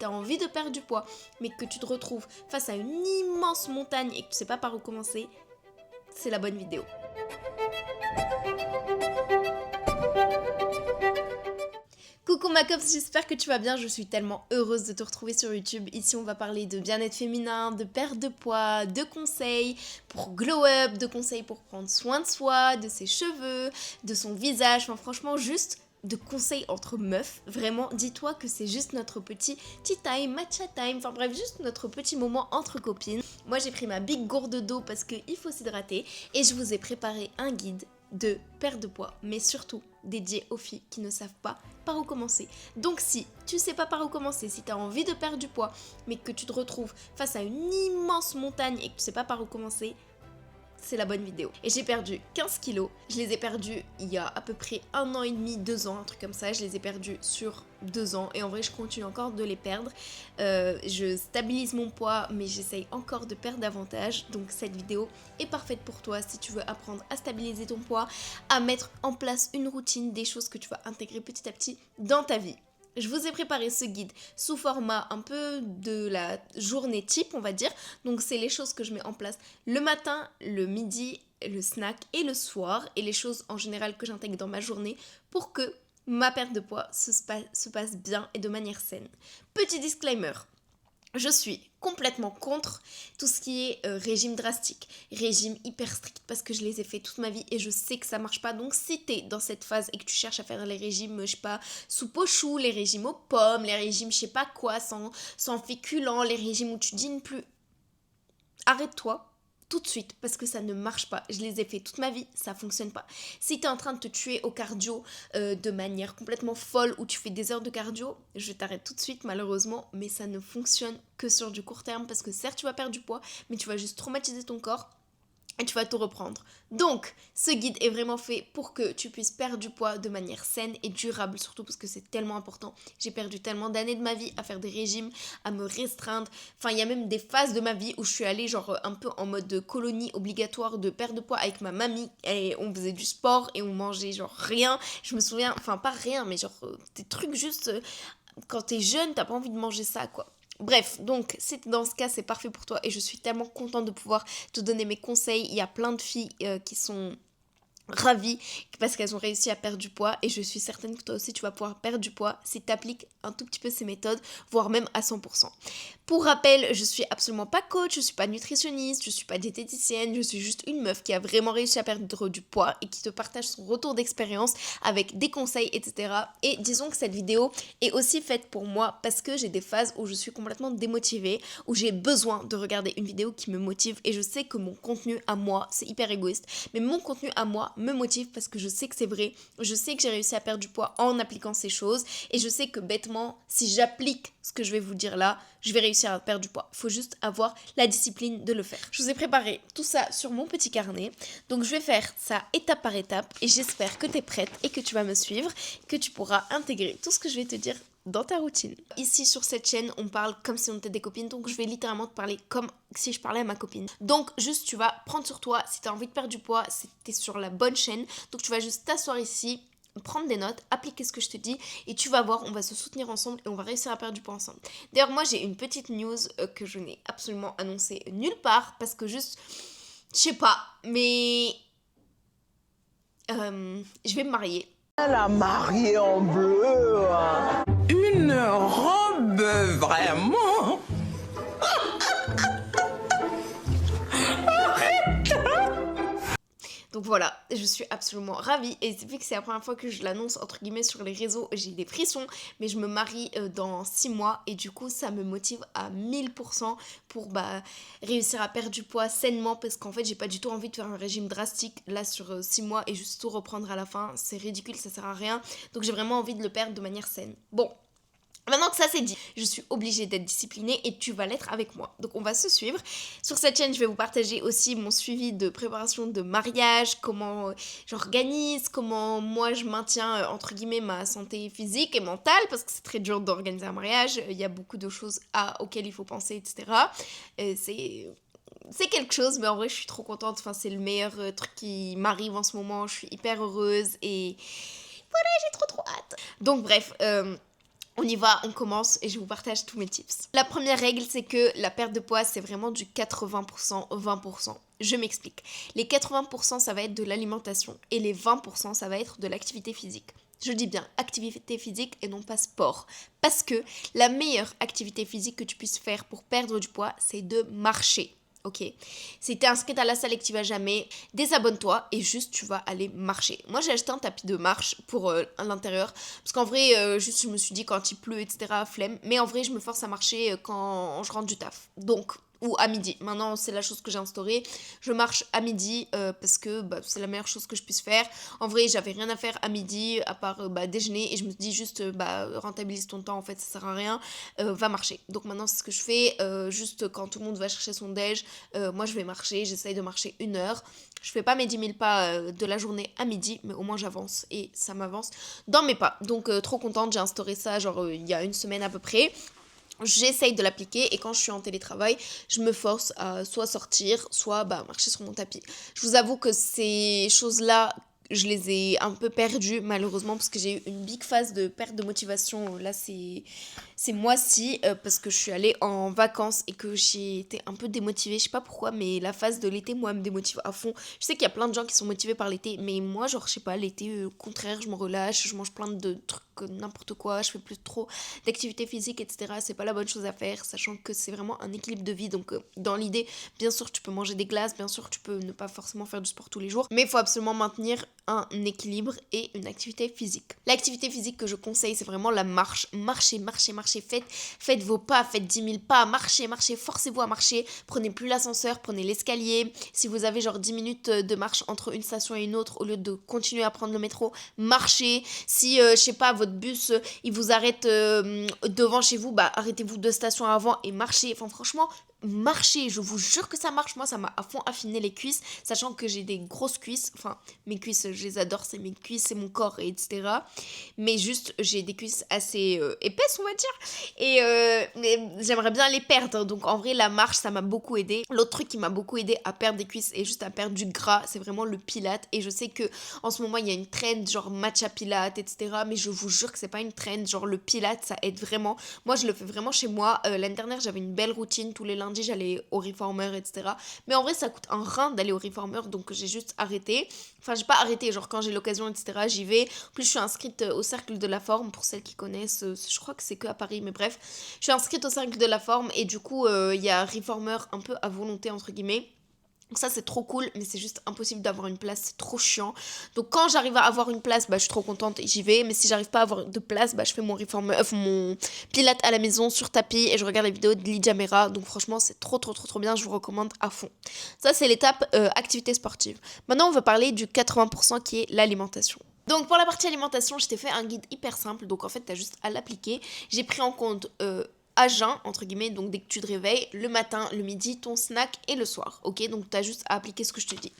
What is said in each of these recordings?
tu as envie de perdre du poids, mais que tu te retrouves face à une immense montagne et que tu sais pas par où commencer, c'est la bonne vidéo. Coucou ma copse, j'espère que tu vas bien, je suis tellement heureuse de te retrouver sur YouTube. Ici on va parler de bien-être féminin, de perte de poids, de conseils pour glow up, de conseils pour prendre soin de soi, de ses cheveux, de son visage, enfin franchement juste de conseils entre meufs. Vraiment, dis-toi que c'est juste notre petit tea time, matcha time, enfin bref, juste notre petit moment entre copines. Moi j'ai pris ma big gourde d'eau parce qu'il faut s'hydrater et je vous ai préparé un guide de perte de poids, mais surtout dédié aux filles qui ne savent pas par où commencer. Donc si tu sais pas par où commencer, si tu as envie de perdre du poids, mais que tu te retrouves face à une immense montagne et que tu sais pas par où commencer, c'est la bonne vidéo. Et j'ai perdu 15 kilos. Je les ai perdus il y a à peu près 1 an et demi, 2 ans, un truc comme ça. Je les ai perdus sur 2 ans et en vrai je continue encore de les perdre. Je stabilise mon poids mais j'essaye encore de perdre davantage. Donc cette vidéo est parfaite pour toi si tu veux apprendre à stabiliser ton poids, à mettre en place une routine, des choses que tu vas intégrer petit à petit dans ta vie. Je vous ai préparé ce guide sous format un peu de la journée type, on va dire. Donc c'est les choses que je mets en place le matin, le midi, le snack et le soir. Et les choses en général que j'intègre dans ma journée pour que ma perte de poids se passe bien et de manière saine. Petit disclaimer. Je suis complètement contre tout ce qui est régime drastique, régime hyper strict parce que je les ai fait toute ma vie et je sais que ça marche pas. Donc si t'es dans cette phase et que tu cherches à faire les régimes, je sais pas, soupe aux choux, les régimes aux pommes, les régimes je sais pas quoi, sans féculents, les régimes où tu dînes plus, arrête-toi tout de suite parce que ça ne marche pas. Je les ai fait toute ma vie, ça fonctionne pas. Si tu es en train de te tuer au cardio de manière complètement folle où tu fais des heures de cardio, je t'arrête tout de suite malheureusement, mais ça ne fonctionne que sur du court terme parce que certes tu vas perdre du poids, mais tu vas juste traumatiser ton corps et tu vas te reprendre. Donc, ce guide est vraiment fait pour que tu puisses perdre du poids de manière saine et durable, surtout parce que c'est tellement important. J'ai perdu tellement d'années de ma vie à faire des régimes, à me restreindre. Enfin, il y a même des phases de ma vie où je suis allée genre un peu en mode colonie obligatoire de perte de poids avec ma mamie et on faisait du sport et on mangeait genre rien. Je me souviens, enfin pas rien, mais genre des trucs juste... quand t'es jeune, t'as pas envie de manger ça, quoi. Bref, donc si dans ce cas c'est parfait pour toi et je suis tellement contente de pouvoir te donner mes conseils. Il y a plein de filles qui sont ravies parce qu'elles ont réussi à perdre du poids et je suis certaine que toi aussi tu vas pouvoir perdre du poids si tu appliques un tout petit peu ces méthodes, voire même à 100%. Pour rappel, je suis absolument pas coach, je suis pas nutritionniste, je suis pas diététicienne, je suis juste une meuf qui a vraiment réussi à perdre du poids et qui te partage son retour d'expérience avec des conseils, etc. Et disons que cette vidéo est aussi faite pour moi parce que j'ai des phases où je suis complètement démotivée, où j'ai besoin de regarder une vidéo qui me motive et je sais que mon contenu à moi, c'est hyper égoïste, mais mon contenu à moi me motive parce que je sais que c'est vrai, je sais que j'ai réussi à perdre du poids en appliquant ces choses et je sais que bêtement, si j'applique ce que je vais vous dire là, je vais réussir à perdre du poids. Il faut juste avoir la discipline de le faire. Je vous ai préparé tout ça sur mon petit carnet, donc je vais faire ça étape par étape et j'espère que tu es prête et que tu vas me suivre, que tu pourras intégrer tout ce que je vais te dire dans ta routine. Ici sur cette chaîne, on parle comme si on était des copines, donc je vais littéralement te parler comme si je parlais à ma copine. Donc juste tu vas prendre sur toi, si tu as envie de perdre du poids, t'es sur la bonne chaîne, donc tu vas juste t'asseoir ici, prendre des notes, appliquer ce que je te dis et tu vas voir, on va se soutenir ensemble et on va réussir à perdre du poids ensemble. D'ailleurs moi j'ai une petite news que je n'ai absolument annoncée nulle part parce que juste, je sais pas, mais je vais me marier. Elle a marié en bleu. Une robe vraiment. Donc voilà, je suis absolument ravie et vu que c'est la première fois que je l'annonce entre guillemets sur les réseaux, j'ai des frissons, mais je me marie dans 6 mois et du coup ça me motive à 1000% pour réussir à perdre du poids sainement parce qu'en fait j'ai pas du tout envie de faire un régime drastique là sur 6 mois et juste tout reprendre à la fin, c'est ridicule, ça sert à rien, donc j'ai vraiment envie de le perdre de manière saine. Bon. Maintenant que ça c'est dit, je suis obligée d'être disciplinée et tu vas l'être avec moi. Donc on va se suivre. Sur cette chaîne, je vais vous partager aussi mon suivi de préparation de mariage, comment j'organise, comment moi je maintiens entre guillemets ma santé physique et mentale parce que c'est très dur d'organiser un mariage. Il y a beaucoup de choses auxquelles il faut penser, etc. C'est quelque chose, mais en vrai je suis trop contente. Enfin, c'est le meilleur truc qui m'arrive en ce moment. Je suis hyper heureuse et voilà, j'ai trop hâte. Donc bref... On y va, on commence et je vous partage tous mes tips. La première règle, c'est que la perte de poids, c'est vraiment du 80%, 20%. Je m'explique. Les 80%, ça va être de l'alimentation et les 20%, ça va être de l'activité physique. Je dis bien activité physique et non pas sport. Parce que la meilleure activité physique que tu puisses faire pour perdre du poids, c'est de marcher. Ok, si t'es inscrite à la salle et que tu vas jamais, désabonne-toi et juste tu vas aller marcher. Moi j'ai acheté un tapis de marche pour l'intérieur parce qu'en vrai juste je me suis dit quand il pleut etc flemme, mais en vrai je me force à marcher quand je rentre du taf. Donc ou à midi. Maintenant, c'est la chose que j'ai instaurée. Je marche à midi parce que c'est la meilleure chose que je puisse faire. En vrai, j'avais rien à faire à midi à part déjeuner et je me dis juste rentabilise ton temps en fait, ça sert à rien. Va marcher. Donc maintenant, c'est ce que je fais. Juste quand tout le monde va chercher son déj, moi je vais marcher. J'essaye de marcher 1 heure. Je fais pas mes 10 000 pas de la journée à midi, mais au moins j'avance et ça m'avance dans mes pas. Donc trop contente, j'ai instauré ça genre il y a 1 semaine à peu près. J'essaye de l'appliquer et quand je suis en télétravail, je me force à soit sortir, soit marcher sur mon tapis. Je vous avoue que ces choses-là, je les ai un peu perdues malheureusement parce que j'ai eu une big phase de perte de motivation là ces mois-ci parce que je suis allée en vacances et que j'ai été un peu démotivée. Je sais pas pourquoi, mais la phase de l'été, moi, elle me démotive à fond. Je sais qu'il y a plein de gens qui sont motivés par l'été, mais moi, genre, je sais pas, l'été, au contraire, je me relâche, je mange plein de trucs, n'importe quoi, je fais plus trop d'activités physiques, etc. C'est pas la bonne chose à faire, sachant que c'est vraiment un équilibre de vie. Donc, dans l'idée, bien sûr, tu peux manger des glaces, bien sûr, tu peux ne pas forcément faire du sport tous les jours, mais il faut absolument maintenir un équilibre et une activité physique. L'activité physique que je conseille, c'est vraiment la marche. Marchez, faites vos pas, faites 10 000 pas, marchez, forcez-vous à marcher, prenez plus l'ascenseur, prenez l'escalier. Si vous avez genre 10 minutes de marche entre une station et une autre, au lieu de continuer à prendre le métro, marchez. Si, je sais pas, votre bus, il vous arrête devant chez vous, arrêtez-vous 2 stations avant et marchez. Enfin, franchement, marcher, je vous jure que ça marche. Moi, ça m'a à fond affiné les cuisses, sachant que j'ai des grosses cuisses. Enfin, mes cuisses, je les adore, c'est mes cuisses, c'est mon corps, etc. Mais juste, j'ai des cuisses assez épaisses, on va dire. Et mais j'aimerais bien les perdre. Donc, en vrai, la marche, ça m'a beaucoup aidé. L'autre truc qui m'a beaucoup aidé à perdre des cuisses et juste à perdre du gras, c'est vraiment le pilate. Et je sais que en ce moment, il y a une trend genre matcha pilate, etc. Mais je vous jure que c'est pas une trend. Genre, le pilate, ça aide vraiment. Moi, je le fais vraiment chez moi. L'année dernière, j'avais une belle routine tous les lundis. J'allais au Reformer, etc. Mais en vrai, ça coûte un rein d'aller au Reformer, donc j'ai juste arrêté. Enfin, j'ai pas arrêté, genre quand j'ai l'occasion, etc., j'y vais. En plus, je suis inscrite au Cercle de la Forme, pour celles qui connaissent, je crois que c'est que à Paris, mais bref. Je suis inscrite au Cercle de la Forme et du coup, il y a Reformer un peu à volonté, entre guillemets. Donc ça c'est trop cool, mais c'est juste impossible d'avoir une place, c'est trop chiant. Donc quand j'arrive à avoir une place, je suis trop contente et j'y vais. Mais si j'arrive pas à avoir de place, je fais mon mon pilate à la maison sur tapis et je regarde les vidéos de Lydia Mera. Donc franchement c'est trop bien, je vous recommande à fond. Ça c'est l'étape activité sportive. Maintenant on va parler du 80% qui est l'alimentation. Donc pour la partie alimentation, je t'ai fait un guide hyper simple, donc en fait t'as juste à l'appliquer. J'ai pris en compte à jeun, entre guillemets, donc dès que tu te réveilles, le matin, le midi, ton snack et le soir, ok? Donc t'as juste à appliquer ce que je te dis.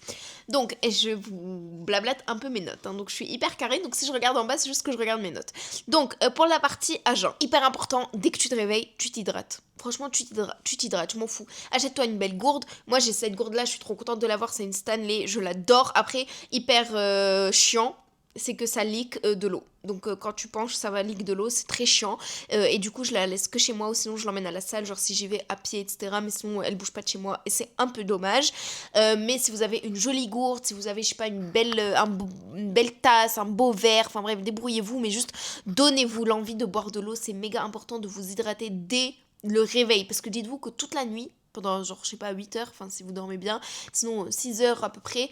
Donc je vous blablate un peu mes notes, hein. Donc je suis hyper carrée, donc si je regarde en bas, c'est juste que je regarde mes notes. Donc pour la partie à jeun, hyper important, dès que tu te réveilles, tu t'hydrates. Franchement, tu t'hydrates, je m'en fous. Achète-toi une belle gourde. Moi, j'ai cette gourde-là, je suis trop contente de l'avoir, c'est une Stanley, je l'adore. Après, hyper chiant, c'est que ça leak de l'eau. Donc quand tu penches, ça va leak de l'eau, c'est très chiant. Et du coup, je la laisse que chez moi ou sinon je l'emmène à la salle, genre si j'y vais à pied, etc. Mais sinon, elle bouge pas de chez moi et c'est un peu dommage. Mais si vous avez une jolie gourde, si vous avez, je sais pas, une belle tasse, un beau verre, enfin bref, débrouillez-vous, mais juste donnez-vous l'envie de boire de l'eau. C'est méga important de vous hydrater dès le réveil. Parce que dites-vous que toute la nuit, pendant genre je sais pas 8 heures, enfin si vous dormez bien, sinon 6 heures à peu près,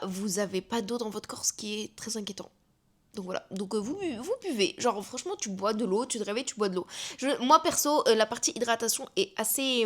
vous avez pas d'eau dans votre corps, ce qui est très inquiétant. Donc voilà, donc vous buvez, genre franchement tu bois de l'eau, tu te réveilles, tu bois de l'eau. Moi perso, la partie hydratation est assez...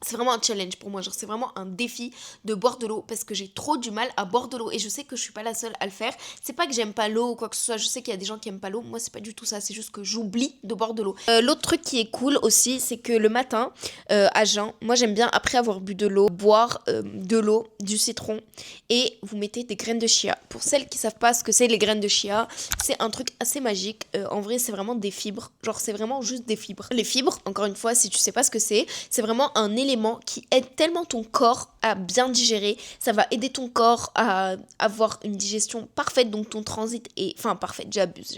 c'est vraiment un challenge pour moi, genre c'est vraiment un défi de boire de l'eau parce que j'ai trop du mal à boire de l'eau et je sais que je suis pas la seule à le faire. C'est pas que j'aime pas l'eau ou quoi que ce soit, je sais qu'il y a des gens qui aiment pas l'eau, moi c'est pas du tout ça, c'est juste que j'oublie de boire de l'eau. L'autre truc qui est cool aussi, c'est que le matin, à jeun, moi j'aime bien après avoir bu de l'eau, boire de l'eau, du citron et vous mettez des graines de chia. Pour celles qui savent pas ce que c'est les graines de chia, c'est un truc assez magique, en vrai c'est vraiment des fibres, genre c'est vraiment juste des fibres. Les fibres, encore une fois, si tu sais pas ce que c'est vraiment un élément élément qui aide tellement ton corps à bien digérer. Ça va aider ton corps à avoir une digestion parfaite, donc ton transit est... Enfin, parfaite, j'abuse.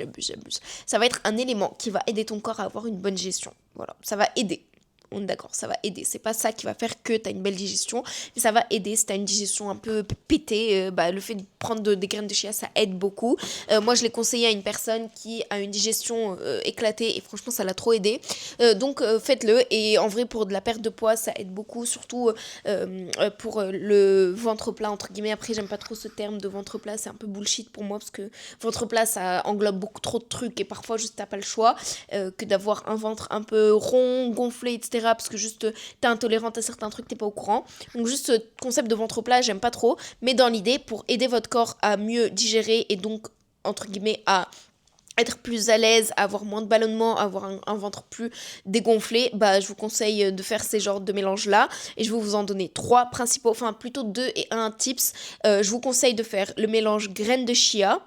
Ça va être un élément qui va aider ton corps à avoir une bonne digestion. Voilà, ça va aider. On est d'accord, ça va aider. C'est pas ça qui va faire que tu as une belle digestion, mais ça va aider si tu as une digestion un peu pétée. Le fait de prendre des graines de chia, ça aide beaucoup. Moi, je l'ai conseillé à une personne qui a une digestion éclatée et franchement, ça l'a trop aidé. Donc, faites-le. Et en vrai, pour de la perte de poids, ça aide beaucoup, surtout pour le ventre plat, entre guillemets. Après, j'aime pas trop ce terme de ventre plat, c'est un peu bullshit pour moi parce que ventre plat, ça englobe beaucoup trop de trucs et parfois, juste, t'as pas le choix que d'avoir un ventre un peu rond, gonflé, etc. Parce que juste t'es intolérante à certains trucs, t'es pas au courant. Donc juste ce concept de ventre plat, j'aime pas trop. Mais dans l'idée, pour aider votre corps à mieux digérer et donc, entre guillemets, à être plus à l'aise, avoir moins de ballonnement, avoir un ventre plus dégonflé, je vous conseille de faire ces genres de mélanges-là. Et je vais vous en donner 3 principaux, enfin plutôt 2 et 1 tips. Je vous conseille de faire le mélange graines de chia,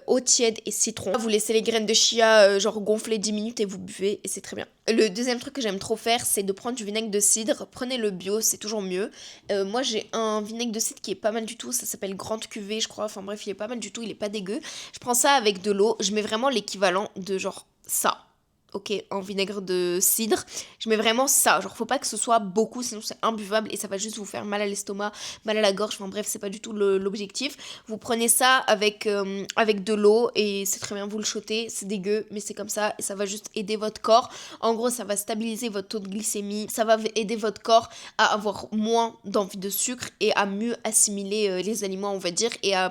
eau tiède et citron. Vous laissez les graines de chia gonfler 10 minutes et vous buvez et c'est très bien. Le deuxième truc que j'aime trop faire, c'est de prendre du vinaigre de cidre. Prenez le bio, c'est toujours mieux. Moi j'ai un vinaigre de cidre qui est pas mal du tout, ça s'appelle Grande Cuvée je crois, enfin bref il est pas mal du tout, il est pas dégueu. Je prends ça avec de l'eau, je mets vraiment l'équivalent de ça. Ok, en vinaigre de cidre, je mets vraiment ça, faut pas que ce soit beaucoup, sinon c'est imbuvable et ça va juste vous faire mal à l'estomac, mal à la gorge, enfin bref, c'est pas du tout l'objectif. Vous prenez ça avec de l'eau et c'est très bien, vous le shotez, c'est dégueu, mais c'est comme ça et ça va juste aider votre corps. En gros, ça va stabiliser votre taux de glycémie, ça va aider votre corps à avoir moins d'envie de sucre et à mieux assimiler les aliments, on va dire, et à...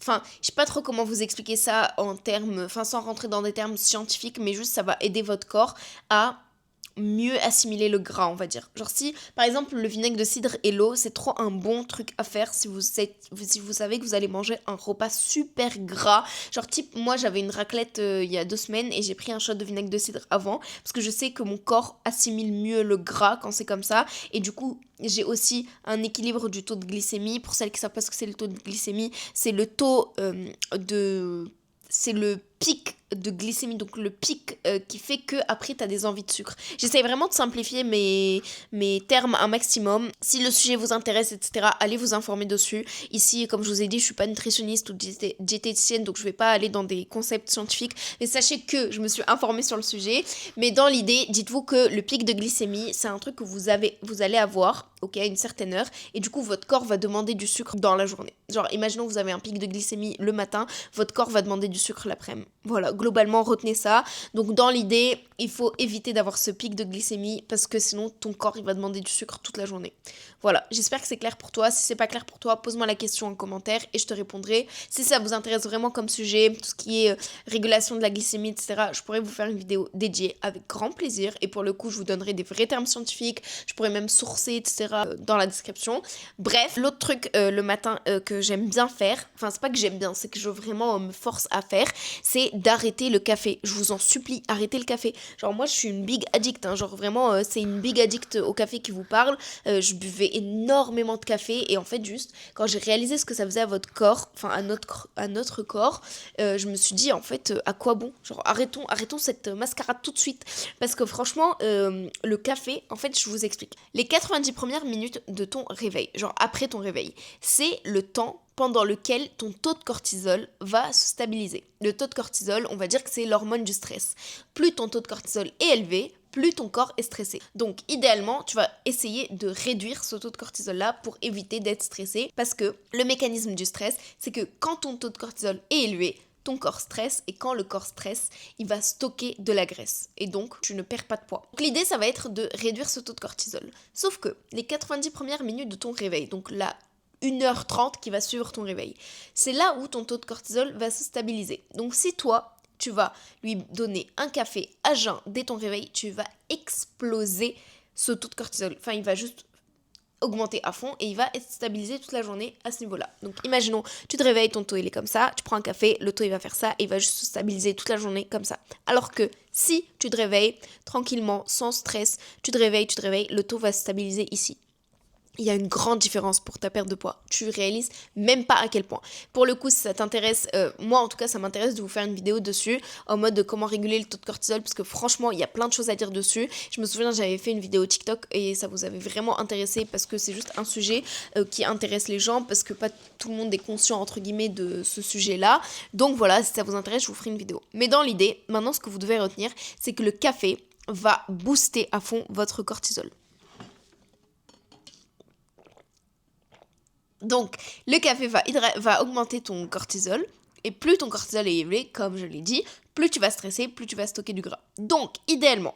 Enfin, je sais pas trop comment vous expliquer ça en termes, sans rentrer dans des termes scientifiques, mais juste ça va aider votre corps à mieux assimiler le gras, on va dire. Si, par exemple, le vinaigre de cidre et l'eau, c'est trop un bon truc à faire si vous savez que vous allez manger un repas super gras. Type, moi, j'avais une raclette il y a 2 semaines et j'ai pris un shot de vinaigre de cidre avant parce que je sais que mon corps assimile mieux le gras quand c'est comme ça. Et du coup, j'ai aussi un équilibre du taux de glycémie. Pour celles qui savent pas ce que c'est le taux de glycémie, c'est le taux c'est le pic de glycémie, donc le pic qui fait que après t'as des envies de sucre. J'essaie vraiment de simplifier mes termes un maximum. Si le sujet vous intéresse, etc., allez vous informer dessus. Ici, comme je vous ai dit, je suis pas nutritionniste ou diététicienne, donc je vais pas aller dans des concepts scientifiques, mais sachez que je me suis informée sur le sujet. Mais dans l'idée, dites-vous que le pic de glycémie, c'est un truc que vous allez avoir, ok, à une certaine heure, et du coup votre corps va demander du sucre dans la journée. Imaginons que vous avez un pic de glycémie le matin, votre corps va demander du sucre l'après-midi. Voilà, globalement, retenez ça. Donc, dans l'idée, il faut éviter d'avoir ce pic de glycémie parce que sinon, ton corps, il va demander du sucre toute la journée. Voilà, j'espère que c'est clair pour toi. Si c'est pas clair pour toi, pose-moi la question en commentaire et je te répondrai. Si ça vous intéresse vraiment comme sujet, tout ce qui est régulation de la glycémie, etc., je pourrais vous faire une vidéo dédiée avec grand plaisir. Et pour le coup, je vous donnerai des vrais termes scientifiques. Je pourrais même sourcer, etc., dans la description. Bref, l'autre truc le matin que j'aime bien faire, enfin, c'est pas que j'aime bien, c'est que je vraiment me force à faire, c'est d'arrêter le café. Je vous en supplie, arrêtez le café. Moi, je suis une big addict, hein. Vraiment, c'est une big addict au café qui vous parle. Je buvais énormément de café et en fait, juste, quand j'ai réalisé ce que ça faisait à votre corps, enfin, à notre corps, je me suis dit, en fait, à quoi bon? Arrêtons cette mascarade tout de suite. Parce que franchement, le café, en fait, je vous explique. Les 90 premières minutes de ton réveil, après ton réveil, c'est le temps pendant lequel ton taux de cortisol va se stabiliser. Le taux de cortisol, on va dire que c'est l'hormone du stress. Plus ton taux de cortisol est élevé, plus ton corps est stressé. Donc, idéalement, tu vas essayer de réduire ce taux de cortisol-là pour éviter d'être stressé parce que le mécanisme du stress, c'est que quand ton taux de cortisol est élevé, ton corps stresse et quand le corps stresse, il va stocker de la graisse et donc tu ne perds pas de poids. Donc l'idée ça va être de réduire ce taux de cortisol. Sauf que les 90 premières minutes de ton réveil, donc la 1h30 qui va suivre ton réveil, c'est là où ton taux de cortisol va se stabiliser. Donc si toi, tu vas lui donner un café à jeun dès ton réveil, tu vas exploser ce taux de cortisol. Enfin, il va juste augmenter à fond et il va être stabilisé toute la journée à ce niveau-là. Donc imaginons, tu te réveilles, ton taux il est comme ça, tu prends un café, le taux il va faire ça et il va juste se stabiliser toute la journée comme ça. Alors que si tu te réveilles tranquillement, sans stress, tu te réveilles, le taux va se stabiliser ici. il y a une grande différence pour ta perte de poids. Tu réalises même pas à quel point. Pour le coup, si ça t'intéresse, moi en tout cas, ça m'intéresse de vous faire une vidéo dessus, en mode de comment réguler le taux de cortisol, parce que franchement, il y a plein de choses à dire dessus. Je me souviens, j'avais fait une vidéo TikTok et ça vous avait vraiment intéressé parce que c'est juste un sujet qui intéresse les gens, parce que pas tout le monde est conscient, entre guillemets, de ce sujet-là. Donc voilà, si ça vous intéresse, je vous ferai une vidéo. Mais dans l'idée, maintenant, ce que vous devez retenir, c'est que le café va booster à fond votre cortisol. Donc, le café va augmenter ton cortisol. Et plus ton cortisol est élevé, comme je l'ai dit, plus tu vas stresser, plus tu vas stocker du gras. Donc, idéalement,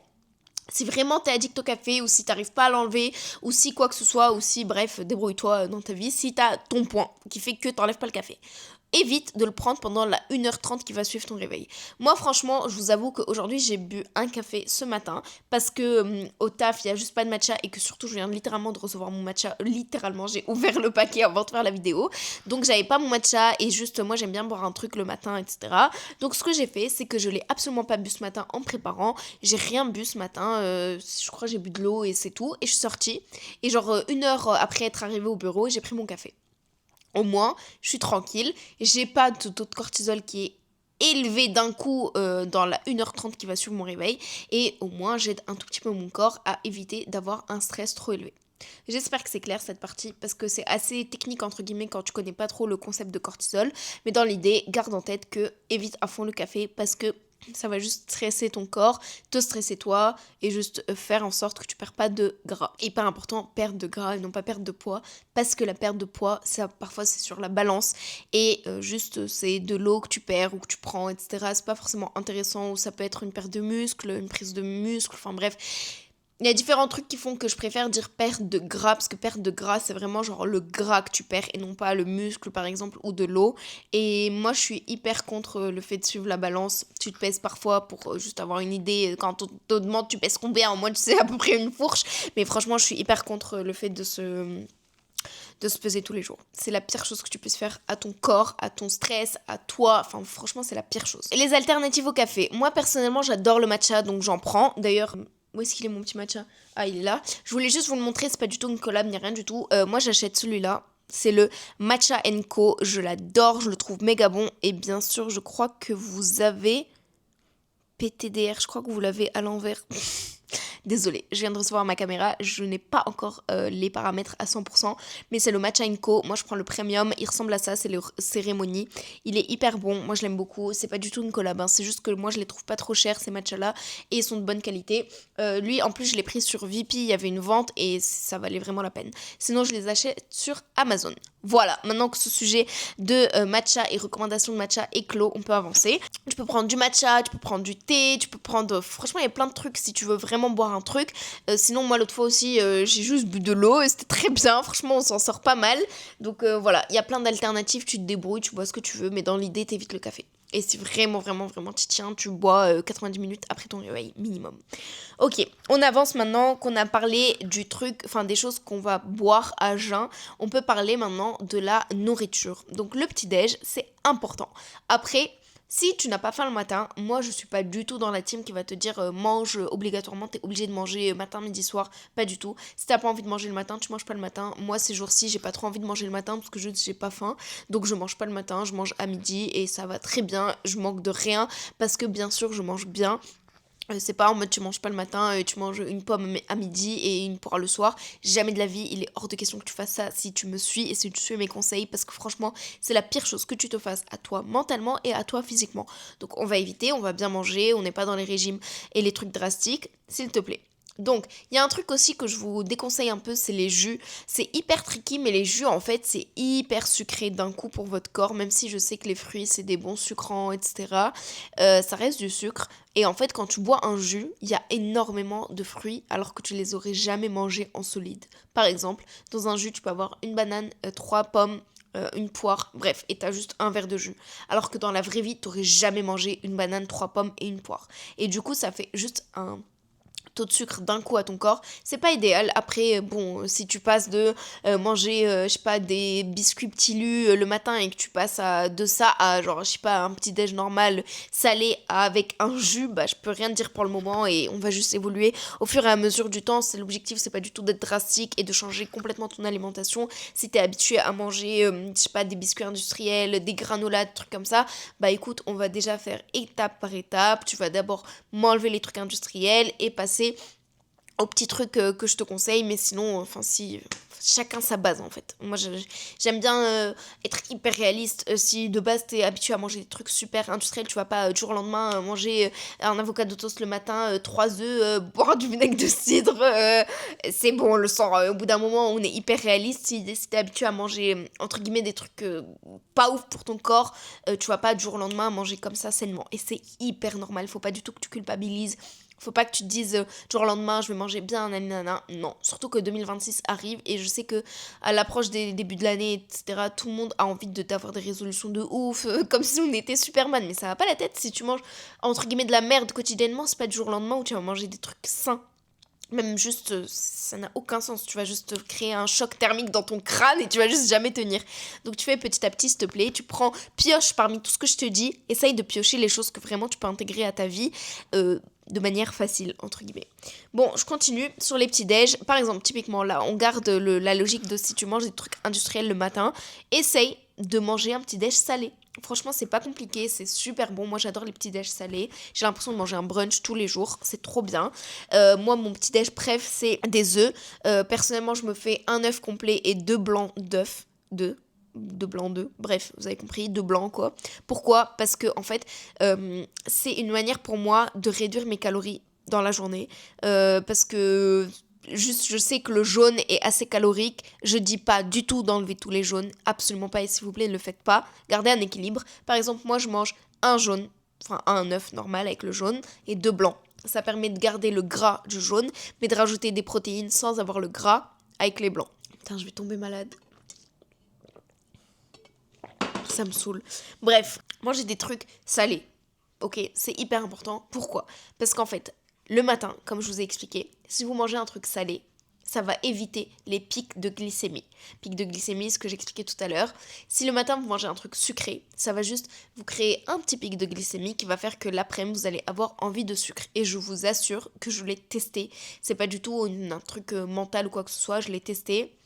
si vraiment t'es addict au café, ou si t'arrives pas à l'enlever, ou si quoi que ce soit, ou si, bref, débrouille-toi dans ta vie, si t'as ton point qui fait que t'enlèves pas le café, évite de le prendre pendant la 1h30 qui va suivre ton réveil. Moi, franchement, je vous avoue qu'aujourd'hui, j'ai bu un café ce matin parce que au taf, il n'y a juste pas de matcha et que surtout, je viens littéralement de recevoir mon matcha. Littéralement, j'ai ouvert le paquet avant de faire la vidéo. Donc, j'avais pas mon matcha et juste, moi, j'aime bien boire un truc le matin, etc. Donc, ce que j'ai fait, c'est que je l'ai absolument pas bu ce matin en préparant. J'ai rien bu ce matin. Je crois que j'ai bu de l'eau et c'est tout. Et je suis sortie. Et genre, 1 heure après être arrivée au bureau, j'ai pris mon café. Au moins, je suis tranquille, j'ai pas de taux de cortisol qui est élevé d'un coup dans la 1h30 qui va suivre mon réveil, et au moins j'aide un tout petit peu mon corps à éviter d'avoir un stress trop élevé. J'espère que c'est clair cette partie parce que c'est assez technique entre guillemets quand tu connais pas trop le concept de cortisol, mais dans l'idée, garde en tête que évite à fond le café parce que ça va juste stresser ton corps, te stresser toi et juste faire en sorte que tu perds pas de gras. Et pas important, perdre de gras et non pas perdre de poids parce que la perte de poids, ça, parfois c'est sur la balance et juste c'est de l'eau que tu perds ou que tu prends, etc. C'est pas forcément intéressant ou ça peut être une perte de muscle, une prise de muscle, enfin bref. Il y a différents trucs qui font que je préfère dire perte de gras, parce que perte de gras, c'est vraiment genre le gras que tu perds et non pas le muscle, par exemple, ou de l'eau. Et moi, je suis hyper contre le fait de suivre la balance. Tu te pèses parfois pour juste avoir une idée. Quand on te demande tu pèses combien, au moins tu sais à peu près une fourche. Mais franchement, je suis hyper contre le fait de se peser tous les jours. C'est la pire chose que tu puisses faire à ton corps, à ton stress, à toi. Enfin, franchement, c'est la pire chose. Et les alternatives au café. Moi, personnellement, j'adore le matcha, donc j'en prends. D'ailleurs, où est-ce qu'il est mon petit matcha? Ah, il est là. Je voulais juste vous le montrer, c'est pas du tout une collab ni rien du tout. Moi, j'achète celui-là. C'est le Matcha & Co. Je l'adore, je le trouve méga bon. Et bien sûr, je crois que vous avez PTDR. Je crois que vous l'avez à l'envers. Désolée, je viens de recevoir ma caméra, je n'ai pas encore les paramètres à 100%, mais c'est le Matcha & Co. Moi, je prends le premium, il ressemble à ça, c'est le cérémonie. Il est hyper bon, moi je l'aime beaucoup. C'est pas du tout une collab, hein. C'est juste que moi je les trouve pas trop chers ces matchas-là et ils sont de bonne qualité. Lui, en plus, je l'ai pris sur Vip, il y avait une vente et ça valait vraiment la peine. Sinon, je les achète sur Amazon. Voilà, maintenant que ce sujet de matcha et recommandations de matcha est clos, on peut avancer. Tu peux prendre du matcha, tu peux prendre du thé, tu peux prendre... Franchement, il y a plein de trucs si tu veux vraiment boire un truc. Sinon, moi, l'autre fois aussi, j'ai juste bu de l'eau et c'était très bien. Franchement, on s'en sort pas mal. Donc voilà, il y a plein d'alternatives, tu te débrouilles, tu bois ce que tu veux, mais dans l'idée, t'évites le café. Et si vraiment, vraiment, vraiment t'y tiens, tu bois 90 minutes après ton réveil, minimum. Ok, on avance maintenant qu'on a parlé du truc, enfin des choses qu'on va boire à jeun. On peut parler maintenant de la nourriture. Donc le petit-déj, c'est important. Après, si tu n'as pas faim le matin, moi je suis pas du tout dans la team qui va te dire mange obligatoirement, t'es obligé de manger matin, midi, soir, pas du tout. Si t'as pas envie de manger le matin, tu manges pas le matin. Moi ces jours-ci, j'ai pas trop envie de manger le matin parce que j'ai pas faim, donc je mange pas le matin, je mange à midi et ça va très bien, je manque de rien parce que bien sûr je mange bien. C'est pas en mode tu manges pas le matin et tu manges une pomme à midi et une poire le soir. Jamais de la vie, il est hors de question que tu fasses ça si tu me suis et si tu suis mes conseils parce que franchement c'est la pire chose que tu te fasses à toi mentalement et à toi physiquement. Donc on va éviter, on va bien manger, on n'est pas dans les régimes et les trucs drastiques, s'il te plaît. Donc, il y a un truc aussi que je vous déconseille un peu, c'est les jus. C'est hyper tricky, mais les jus, en fait, c'est hyper sucré d'un coup pour votre corps, même si je sais que les fruits, c'est des bons sucrants, etc. Ça reste du sucre. Et en fait, quand tu bois un jus, il y a énormément de fruits, alors que tu les aurais jamais mangés en solide. Par exemple, dans un jus, tu peux avoir une banane, 3 pommes, une poire, bref, et t'as juste un verre de jus. Alors que dans la vraie vie, t'aurais jamais mangé une banane, 3 pommes et une poire. Et du coup, ça fait juste taux de sucre d'un coup à ton corps, c'est pas idéal. Après, bon, si tu passes de manger, je sais pas, des biscuits petits lus le matin et que tu passes de ça à genre, je sais pas, un petit déj normal salé avec un jus, bah je peux rien te dire pour le moment et on va juste évoluer au fur et à mesure du temps. C'est l'objectif, c'est pas du tout d'être drastique et de changer complètement ton alimentation. Si t'es habitué à manger, je sais pas, des biscuits industriels, des granolas, des trucs comme ça, bah écoute, on va déjà faire étape par étape. Tu vas d'abord m'enlever les trucs industriels et passer aux petits trucs que je te conseille, mais sinon, enfin si, chacun sa base en fait. Moi j'aime bien être hyper réaliste. Si de base t'es habitué à manger des trucs super industriels, tu vas pas du jour au lendemain manger un avocado toast le matin, 3 œufs, boire du vinaigre de cidre, c'est bon, on le sent. Au bout d'un moment, on est hyper réaliste. Si t'es habitué à manger entre guillemets des trucs pas ouf pour ton corps, tu vas pas du jour au lendemain manger comme ça sainement. Et c'est hyper normal, faut pas du tout que tu culpabilises. Faut pas que tu te dises du jour au lendemain je vais manger bien, nanana. Non, surtout que 2026 arrive et je sais que à l'approche des débuts de l'année, etc., tout le monde a envie d'avoir des résolutions de ouf, comme si on était Superman. Mais ça va pas la tête si tu manges entre guillemets de la merde quotidiennement. C'est pas du jour au lendemain où tu vas manger des trucs sains. Même juste, ça n'a aucun sens. Tu vas juste créer un choc thermique dans ton crâne et tu vas juste jamais tenir. Donc tu fais petit à petit, s'il te plaît. Tu pioche parmi tout ce que je te dis. Essaye de piocher les choses que vraiment tu peux intégrer à ta vie de manière facile, entre guillemets. Bon, je continue sur les petits déj. Par exemple, typiquement là, on garde la logique de si tu manges des trucs industriels le matin, essaye de manger un petit déj salé. Franchement, c'est pas compliqué, c'est super bon. Moi, j'adore les petits déj salés. J'ai l'impression de manger un brunch tous les jours. C'est trop bien. Moi, mon petit déj préf, c'est des œufs. Personnellement, je me fais un œuf complet et 2 blancs d'œufs. Deux blancs d'œufs. Bref, vous avez compris, 2 blancs, quoi. Pourquoi ? Parce que, en fait, c'est une manière pour moi de réduire mes calories dans la journée. Parce que... Juste, je sais que le jaune est assez calorique. Je dis pas du tout d'enlever tous les jaunes. Absolument pas. Et s'il vous plaît, ne le faites pas. Gardez un équilibre. Par exemple, moi, je mange un jaune, enfin un œuf normal avec le jaune et 2 blancs. Ça permet de garder le gras du jaune, mais de rajouter des protéines sans avoir le gras avec les blancs. Putain, je vais tomber malade. Ça me saoule. Bref, manger des trucs salés. Ok, c'est hyper important. Pourquoi ? Parce qu'en fait, le matin, comme je vous ai expliqué, si vous mangez un truc salé, ça va éviter les pics de glycémie. Pics de glycémie, ce que j'expliquais tout à l'heure. Si le matin, vous mangez un truc sucré, ça va juste vous créer un petit pic de glycémie qui va faire que l'après-midi, vous allez avoir envie de sucre. Et je vous assure que je l'ai testé. C'est pas du tout un truc mental ou quoi que ce soit, je l'ai testé.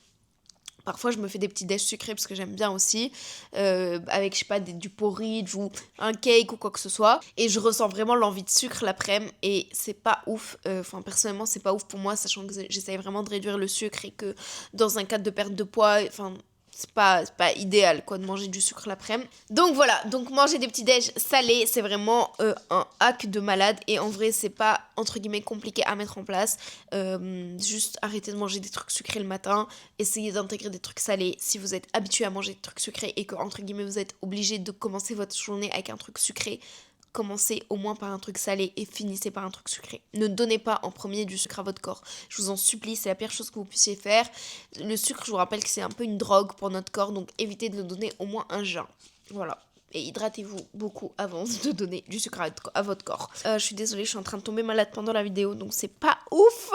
Parfois, je me fais des petits déj sucrés parce que j'aime bien aussi, avec, je sais pas, du porridge ou un cake ou quoi que ce soit. Et je ressens vraiment l'envie de sucre l'après-midi et c'est pas ouf. Enfin, personnellement, c'est pas ouf pour moi, sachant que j'essaye vraiment de réduire le sucre et que dans un cadre de perte de poids, enfin... C'est pas idéal quoi de manger du sucre l'après-midi. Donc voilà, donc manger des petits déj salés, c'est vraiment un hack de malade. Et en vrai, c'est pas entre guillemets compliqué à mettre en place. Juste arrêtez de manger des trucs sucrés le matin. Essayez d'intégrer des trucs salés. Si vous êtes habitué à manger des trucs sucrés et que entre guillemets vous êtes obligé de commencer votre journée avec un truc sucré, commencez au moins par un truc salé et finissez par un truc sucré. Ne donnez pas en premier du sucre à votre corps. Je vous en supplie, c'est la pire chose que vous puissiez faire. Le sucre, je vous rappelle que c'est un peu une drogue pour notre corps, donc évitez de le donner au moins un jeun. Voilà. Et hydratez-vous beaucoup avant de donner du sucre à votre corps. Je suis désolée, je suis en train de tomber malade pendant la vidéo, donc c'est pas ouf.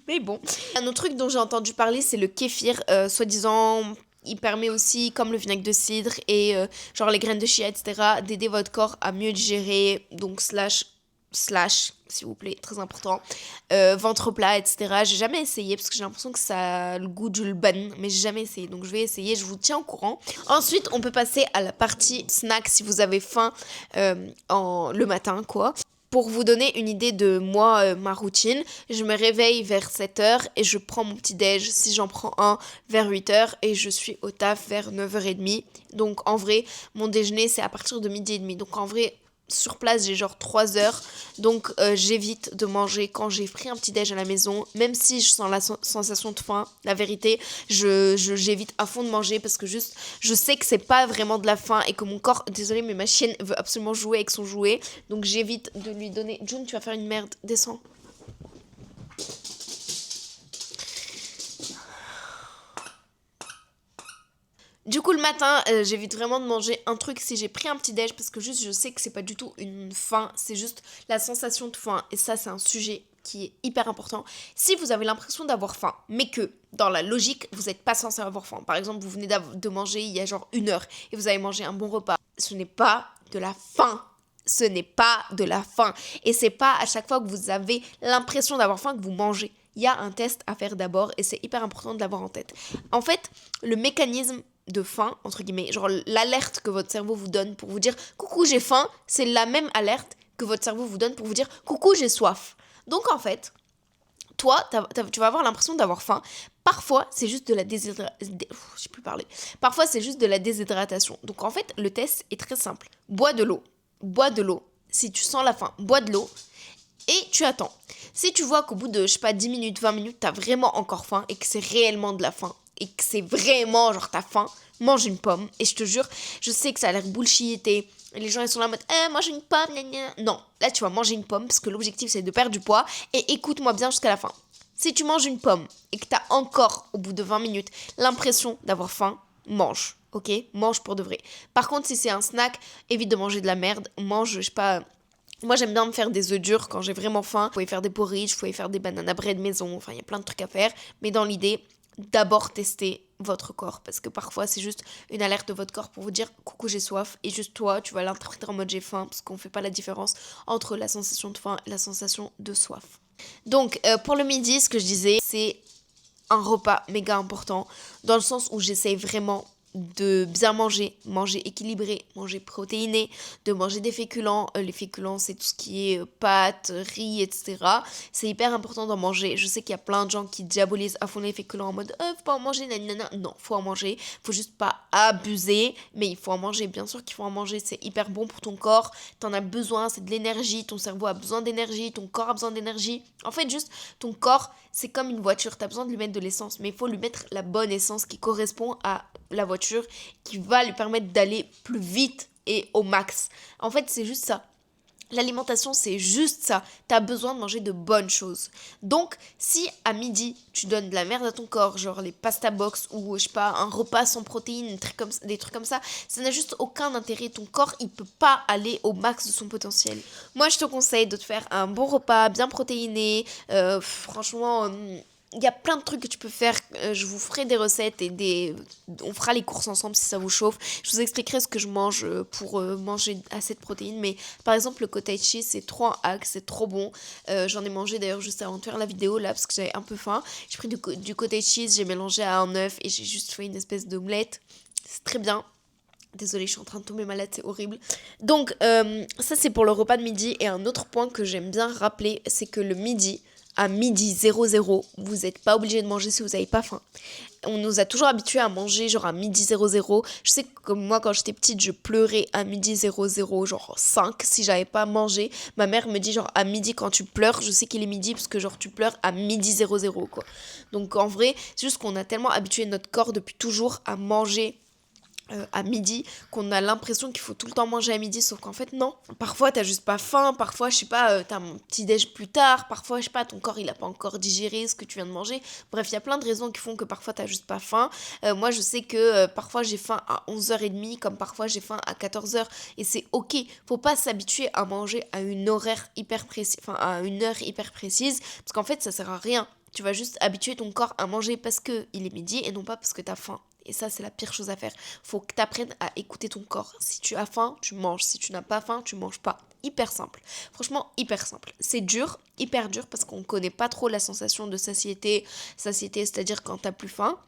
Mais bon. Un autre truc dont j'ai entendu parler, c'est le kéfir. Soi-disant... Il permet aussi, comme le vinaigre de cidre et genre les graines de chia, etc., d'aider votre corps à mieux digérer, donc slash, s'il vous plaît, très important, ventre plat, etc. J'ai jamais essayé parce que j'ai l'impression que ça a le goût du ban, mais j'ai jamais essayé, donc je vais essayer, je vous tiens au courant. Ensuite, on peut passer à la partie snack si vous avez faim le matin, quoi. Pour vous donner une idée de moi, ma routine, je me réveille vers 7h et je prends mon petit déj, si j'en prends un, vers 8h et je suis au taf vers 9h30. Donc en vrai, mon déjeuner c'est à partir de 12h30. Donc en vrai, sur place j'ai genre 3 heures, donc j'évite de manger quand j'ai pris un petit déj à la maison, même si je sens la sensation de faim. La vérité, j'évite à fond de manger parce que juste je sais que c'est pas vraiment de la faim et que mon corps, désolé mais ma chienne veut absolument jouer avec son jouet, donc j'évite de lui donner. June, tu vas faire une merde, descends. Du coup, le matin, j'évite vraiment de manger un truc si j'ai pris un petit déj parce que juste je sais que c'est pas du tout une faim, c'est juste la sensation de faim. Et ça, c'est un sujet qui est hyper important. Si vous avez l'impression d'avoir faim, mais que dans la logique, vous n'êtes pas censé avoir faim. Par exemple, vous venez de manger il y a genre 1 heure et vous avez mangé un bon repas. Ce n'est pas de la faim. Ce n'est pas de la faim. Et c'est pas à chaque fois que vous avez l'impression d'avoir faim que vous mangez. Il y a un test à faire d'abord et c'est hyper important de l'avoir en tête. En fait, le mécanisme de faim, entre guillemets, genre l'alerte que votre cerveau vous donne pour vous dire « Coucou, j'ai faim », c'est la même alerte que votre cerveau vous donne pour vous dire « Coucou, j'ai soif ». Donc en fait, toi, tu vas avoir l'impression d'avoir faim. Parfois, c'est juste de la Parfois, c'est juste de la déshydratation. Donc en fait, le test est très simple. Bois de l'eau. Bois de l'eau. Si tu sens la faim, bois de l'eau. Et tu attends. Si tu vois qu'au bout de, 10 minutes, 20 minutes, t'as vraiment encore faim et que c'est réellement de la faim et que c'est vraiment genre t'as faim, mange une pomme. Et je te jure, je sais que ça a l'air bullshit et les gens ils sont là en mode mange une pomme, gna gna. Non, là tu vas manger une pomme parce que l'objectif c'est de perdre du poids et écoute-moi bien jusqu'à la fin. Si tu manges une pomme et que t'as encore au bout de 20 minutes l'impression d'avoir faim, mange, ok? Mange pour de vrai. Par contre, si c'est un snack, évite de manger de la merde, mange, je sais pas. Moi, j'aime bien me faire des œufs durs quand j'ai vraiment faim. Vous pouvez faire des porridge, vous pouvez faire des banana bread maison. Enfin, il y a plein de trucs à faire. Mais dans l'idée, d'abord tester votre corps. Parce que parfois, c'est juste une alerte de votre corps pour vous dire « Coucou, j'ai soif ». Et juste toi, tu vas l'interpréter en mode « j'ai faim ». Parce qu'on ne fait pas la différence entre la sensation de faim et la sensation de soif. Donc, pour le midi, ce que je disais, c'est un repas méga important. Dans le sens où j'essaye vraiment de bien manger équilibré, manger protéiné, de manger des féculents. Les féculents, c'est tout ce qui est pâtes, riz, etc. C'est hyper important d'en manger. Je sais qu'il y a plein de gens qui diabolisent à fond les féculents en mode faut pas en manger, nanana. Non, faut en manger. Faut juste pas abuser, mais il faut en manger. Bien sûr qu'il faut en manger. C'est hyper bon pour ton corps. T'en as besoin, c'est de l'énergie. Ton cerveau a besoin d'énergie, ton corps a besoin d'énergie. En fait, juste ton corps, c'est comme une voiture. T'as besoin de lui mettre de l'essence, mais il faut lui mettre la bonne essence qui correspond à la voiture, qui va lui permettre d'aller plus vite et au max. En fait, c'est juste ça. L'alimentation, c'est juste ça. T'as besoin de manger de bonnes choses. Donc, si à midi, tu donnes de la merde à ton corps, genre les pasta box ou, je sais pas, un repas sans protéines, des trucs comme ça n'a juste aucun intérêt. Ton corps, il peut pas aller au max de son potentiel. Moi, je te conseille de te faire un bon repas, bien protéiné. Franchement... il y a plein de trucs que tu peux faire. Je vous ferai des recettes et on fera les courses ensemble si ça vous chauffe. Je vous expliquerai ce que je mange pour manger assez de protéines. Mais par exemple, le cottage cheese, c'est trop un hack, c'est trop bon. J'en ai mangé d'ailleurs juste avant de faire la vidéo là parce que j'avais un peu faim. J'ai pris du cottage cheese, j'ai mélangé à un œuf et j'ai juste fait une espèce d'omelette. C'est très bien. Désolée, je suis en train de tomber malade, c'est horrible. Donc, ça c'est pour le repas de midi. Et un autre point que j'aime bien rappeler, c'est que le midi... à midi 00, vous n'êtes pas obligé de manger si vous n'avez pas faim. On nous a toujours habitués à manger genre à midi 00. Je sais que moi quand j'étais petite, je pleurais à midi 00, genre 5 si j'avais pas mangé. Ma mère me dit genre à midi quand tu pleures, je sais qu'il est midi parce que genre tu pleures à midi 00 quoi. Donc en vrai, c'est juste qu'on a tellement habitué notre corps depuis toujours à manger à midi, qu'on a l'impression qu'il faut tout le temps manger à midi, sauf qu'en fait non. Parfois t'as juste pas faim, parfois je sais pas, t'as un petit déj plus tard, parfois je sais pas, ton corps il a pas encore digéré ce que tu viens de manger. Bref, il y a plein de raisons qui font que parfois t'as juste pas faim. Moi je sais que parfois j'ai faim à 11h30, comme parfois j'ai faim à 14h, et c'est ok. Faut pas s'habituer à manger à une horaire hyper précise, enfin à une heure hyper précise, parce qu'en fait ça sert à rien. Tu vas juste habituer ton corps à manger parce que il est midi et non pas parce que t'as faim. Et ça, c'est la pire chose à faire. Faut que tu apprennes à écouter ton corps. Si tu as faim, tu manges. Si tu n'as pas faim, tu manges pas. Hyper simple. Franchement, hyper simple. C'est dur, hyper dur, parce qu'on connaît pas trop la sensation de satiété. Satiété, c'est-à-dire quand t'as plus faim.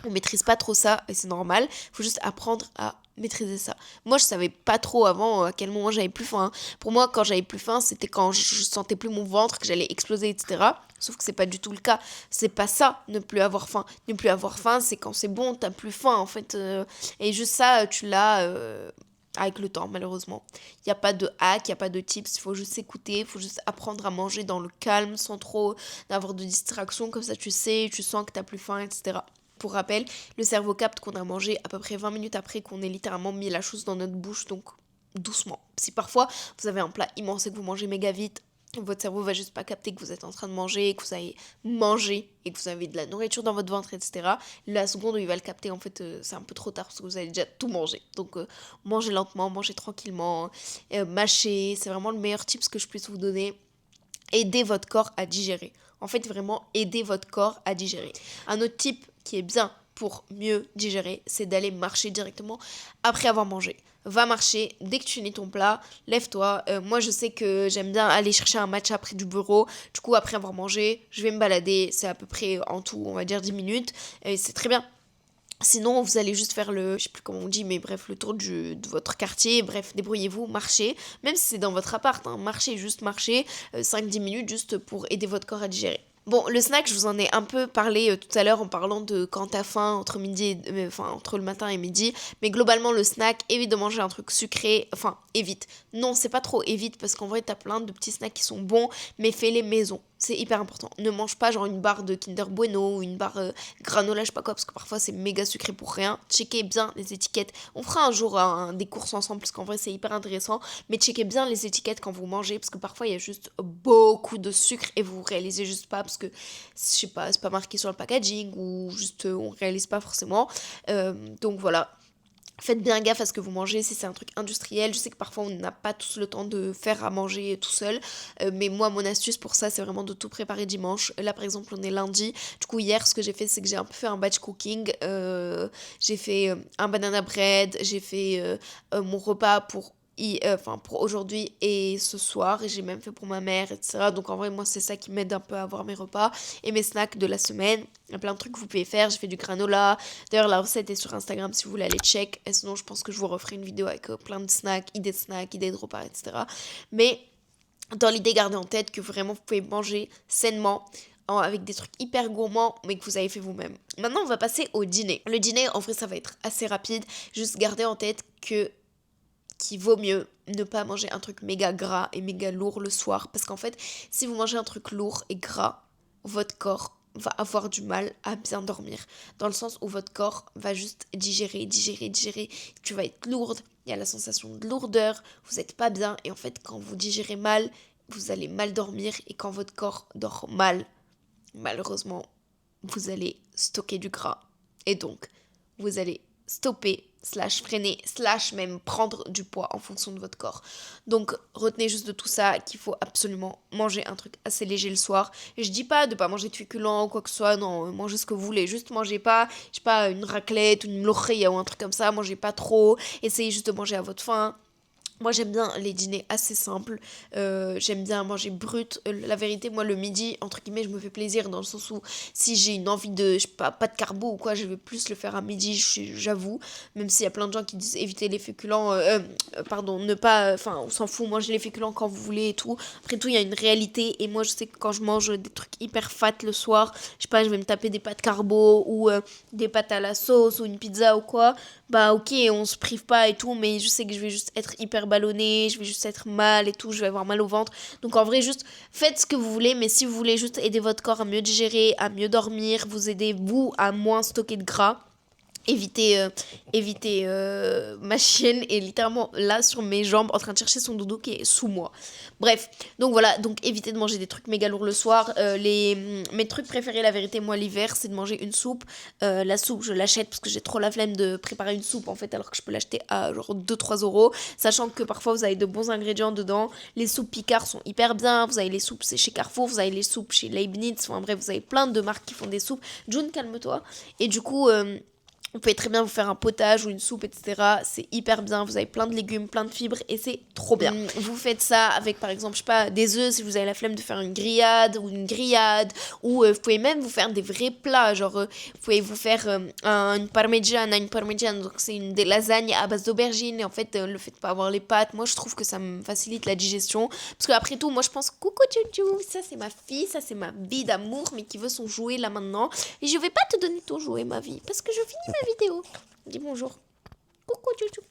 On maîtrise pas trop ça, et c'est normal. Faut juste apprendre à maîtriser ça. Moi, je savais pas trop avant à quel moment j'avais plus faim. Pour moi, quand j'avais plus faim, c'était quand je sentais plus mon ventre, que j'allais exploser, etc. Sauf que c'est pas du tout le cas. C'est pas ça, ne plus avoir faim. Ne plus avoir faim, c'est quand c'est bon, t'as plus faim, en fait. Et juste ça, tu l'as avec le temps, malheureusement. Il n'y a pas de hack, il n'y a pas de tips. Il faut juste s'écouter, il faut juste apprendre à manger dans le calme, sans trop avoir de distractions. Comme ça, tu sais, tu sens que t'as plus faim, etc. Pour rappel, le cerveau capte qu'on a mangé à peu près 20 minutes après qu'on ait littéralement mis la chose dans notre bouche, donc doucement. Si parfois vous avez un plat immense et que vous mangez méga vite, votre cerveau va juste pas capter que vous êtes en train de manger, que vous avez mangé et que vous avez de la nourriture dans votre ventre, etc. La seconde où il va le capter, en fait, c'est un peu trop tard parce que vous avez déjà tout mangé. Donc mangez lentement, mangez tranquillement, mâchez, c'est vraiment le meilleur tips que je puisse vous donner. aider votre corps à digérer. En fait, vraiment aider votre corps à digérer. Un autre type qui est bien pour mieux digérer, c'est d'aller marcher directement après avoir mangé. Va marcher, dès que tu finis ton plat, lève-toi. Moi, je sais que j'aime bien aller chercher un matcha après du bureau. Du coup, après avoir mangé, je vais me balader. C'est à peu près en tout, on va dire 10 minutes. Et c'est très bien. Sinon, vous allez juste faire je sais plus comment on dit, mais bref, le tour de votre quartier. Bref, débrouillez-vous, marchez. Même si c'est dans votre appart, hein, marchez, 5-10 minutes, juste pour aider votre corps à digérer. Bon, le snack, je vous en ai un peu parlé tout à l'heure en parlant de quand t'as faim entre entre le matin et midi. Mais globalement, le snack, évite de manger un truc sucré. Enfin, évite. Non, c'est pas trop évite parce qu'en vrai, t'as plein de petits snacks qui sont bons, mais fais-les maison. C'est hyper important. Ne mange pas genre une barre de Kinder Bueno ou une barre granola, je sais pas quoi, parce que parfois c'est méga sucré pour rien. Checkez bien les étiquettes. On fera un jour des courses ensemble parce qu'en vrai c'est hyper intéressant. Mais checkez bien les étiquettes quand vous mangez parce que parfois il y a juste beaucoup de sucre et vous réalisez juste pas parce que, je sais pas, c'est pas marqué sur le packaging ou juste on réalise pas forcément. Donc voilà. Faites bien gaffe à ce que vous mangez si c'est un truc industriel. Je sais que parfois on n'a pas tous le temps de faire à manger tout seul. Mais moi, mon astuce pour ça, c'est vraiment de tout préparer dimanche. Là, par exemple, on est lundi. Du coup, hier, ce que j'ai fait, c'est que j'ai un peu fait un batch cooking. J'ai fait un banana bread. J'ai fait mon repas pour aujourd'hui et ce soir, et j'ai même fait pour ma mère, etc. Donc en vrai, moi, c'est ça qui m'aide un peu à avoir mes repas et mes snacks de la semaine. Il y a plein de trucs que vous pouvez faire. J'ai fait du granola. D'ailleurs, la recette est sur Instagram si vous voulez aller check. Et sinon, je pense que je vous referai une vidéo avec plein de snacks, idées de repas, etc. Mais dans l'idée, gardez en tête que vraiment, vous pouvez manger sainement avec des trucs hyper gourmands mais que vous avez fait vous-même. Maintenant, on va passer au dîner. Le dîner, en vrai, ça va être assez rapide. Juste gardez en tête qu'il vaut mieux ne pas manger un truc méga gras et méga lourd le soir. Parce qu'en fait, si vous mangez un truc lourd et gras, votre corps va avoir du mal à bien dormir. Dans le sens où votre corps va juste digérer. Tu vas être lourde, il y a la sensation de lourdeur, vous n'êtes pas bien. Et en fait, quand vous digérez mal, vous allez mal dormir. Et quand votre corps dort mal, malheureusement, vous allez stocker du gras. Et donc, vous allez stopper /freiner même prendre du poids en fonction de votre corps. Donc retenez juste de tout ça qu'il faut absolument manger un truc assez léger le soir. Et je dis pas de pas manger de féculents ou quoi que ce soit, non, mangez ce que vous voulez, juste mangez pas, je sais pas, une raclette, une mlokhia ou un truc comme ça, mangez pas trop, essayez juste de manger à votre faim. Moi, j'aime bien les dîners assez simples. J'aime bien manger brut. La vérité, moi, le midi, entre guillemets, je me fais plaisir dans le sens où si j'ai une envie de, je sais pas de carbo ou quoi, je vais plus le faire à midi, j'avoue. Même s'il y a plein de gens qui disent éviter les féculents, ne pas, enfin, on s'en fout, mangez les féculents quand vous voulez et tout. Après tout, il y a une réalité. Et moi, je sais que quand je mange des trucs hyper fat le soir, je sais pas, je vais me taper des pâtes carbo ou des pâtes à la sauce ou une pizza ou quoi. Bah, ok, on se prive pas et tout, mais je sais que je vais juste être hyper ballonnée, je vais juste être mal et tout, je vais avoir mal au ventre. Donc en vrai, juste faites ce que vous voulez, mais si vous voulez juste aider votre corps à mieux digérer, à mieux dormir, vous aidez vous à moins stocker de gras. Évitez ma chienne est littéralement là sur mes jambes en train de chercher son doudou qui est sous moi. Bref, donc voilà, donc évitez de manger des trucs méga lourds le soir. Mes trucs préférés, la vérité, moi l'hiver, c'est de manger une soupe. La soupe, je l'achète parce que j'ai trop la flemme de préparer une soupe en fait, alors que je peux l'acheter à genre 2-3 euros. Sachant que parfois vous avez de bons ingrédients dedans. Les soupes Picard sont hyper bien. Vous avez les soupes c'est chez Carrefour, vous avez les soupes chez Leibniz. Enfin bref, vous avez plein de marques qui font des soupes. June, calme-toi. Et du coup. Vous pouvez très bien vous faire un potage ou une soupe, etc. C'est hyper bien. Vous avez plein de légumes, plein de fibres et c'est trop bien. Vous faites ça avec, par exemple, je sais pas, des œufs si vous avez la flemme de faire une grillade ou une grillade. Ou vous pouvez même vous faire des vrais plats. Genre, vous pouvez vous faire une parmigiana. Une parmigiana, donc c'est des lasagnes à base d'aubergine. Et en fait, le fait de pas avoir les pâtes, moi je trouve que ça me facilite la digestion. Parce qu'après tout, moi je pense, coucou Tchou, ça c'est ma fille, ça c'est ma vie d'amour, mais qui veut son jouet là maintenant. Et je vais pas te donner ton jouet, ma vie, parce que je finis ma vidéo. Dis bonjour. Coucou Tchou.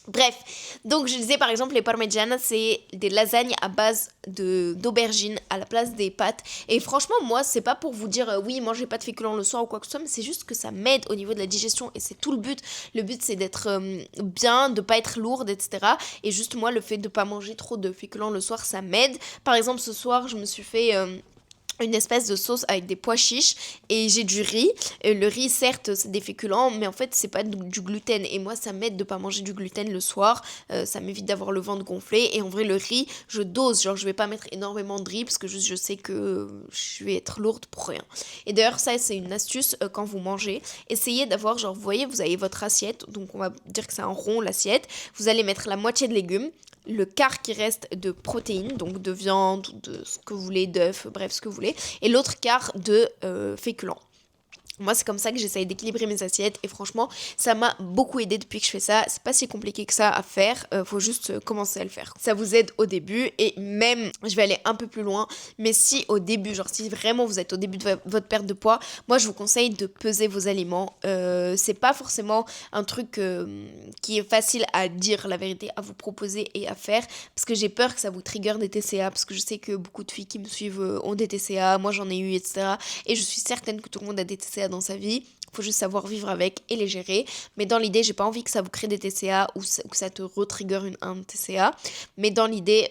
Bref, donc je disais par exemple les parmigiana, c'est des lasagnes à base d'aubergine à la place des pâtes. Et franchement, moi, c'est pas pour vous dire oui, mangez pas de féculents le soir ou quoi que ce soit, mais c'est juste que ça m'aide au niveau de la digestion et c'est tout le but. Le but, c'est d'être bien, de pas être lourde, etc. Et juste moi, le fait de pas manger trop de féculents le soir, ça m'aide. Par exemple, ce soir, je me suis fait une espèce de sauce avec des pois chiches et j'ai du riz. Et le riz, certes, c'est des féculents, mais en fait, c'est pas du gluten. Et moi, ça m'aide de pas manger du gluten le soir. Ça m'évite d'avoir le ventre gonflé. Et en vrai, le riz, je dose. Genre, je vais pas mettre énormément de riz parce que juste, je sais que je vais être lourde pour rien. Et d'ailleurs, ça, c'est une astuce quand vous mangez. Essayez d'avoir, genre, vous voyez, vous avez votre assiette. Donc, on va dire que c'est un rond, l'assiette. Vous allez mettre la moitié de légumes, le quart qui reste de protéines, donc de viande, de ce que vous voulez, d'œufs, bref, ce que vous voulez, et l'autre quart de féculents. Moi, c'est comme ça que j'essaye d'équilibrer mes assiettes et franchement, ça m'a beaucoup aidé depuis que je fais ça. C'est pas si compliqué que ça à faire, faut juste commencer à le faire. Ça vous aide au début et même, je vais aller un peu plus loin, mais si au début, genre si vraiment vous êtes au début de votre perte de poids, moi je vous conseille de peser vos aliments. C'est pas forcément un truc qui est facile à dire la vérité, à vous proposer et à faire, parce que j'ai peur que ça vous trigger des TCA, parce que je sais que beaucoup de filles qui me suivent ont des TCA, moi j'en ai eu, etc. Et je suis certaine que tout le monde a des TCA dans sa vie, faut juste savoir vivre avec et les gérer, mais dans l'idée j'ai pas envie que ça vous crée des TCA ou que ça te retrigger un TCA, mais dans l'idée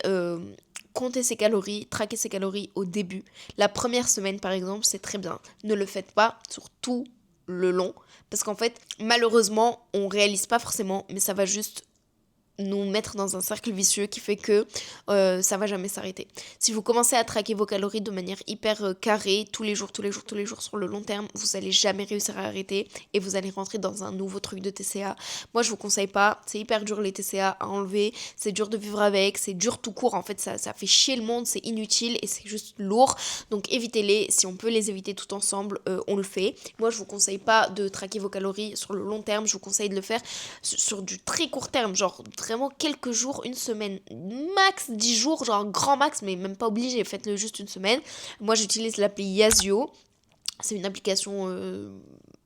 comptez ses calories, traquez ses calories au début, la première semaine par exemple, c'est très bien, ne le faites pas sur tout le long, parce qu'en fait malheureusement on réalise pas forcément, mais ça va juste nous mettre dans un cercle vicieux qui fait que ça va jamais s'arrêter. Si vous commencez à traquer vos calories de manière hyper carrée, tous les jours sur le long terme, vous allez jamais réussir à arrêter et vous allez rentrer dans un nouveau truc de TCA. Moi je vous conseille pas, c'est hyper dur les TCA à enlever, c'est dur de vivre avec, c'est dur tout court, en fait ça fait chier le monde, c'est inutile et c'est juste lourd, donc évitez-les, si on peut les éviter tout ensemble, on le fait. Moi je vous conseille pas de traquer vos calories sur le long terme, je vous conseille de le faire sur du très court terme, genre vraiment quelques jours, une semaine, max 10 jours, genre grand max, mais même pas obligé, faites-le juste une semaine. Moi j'utilise l'appli Yazio, c'est une application,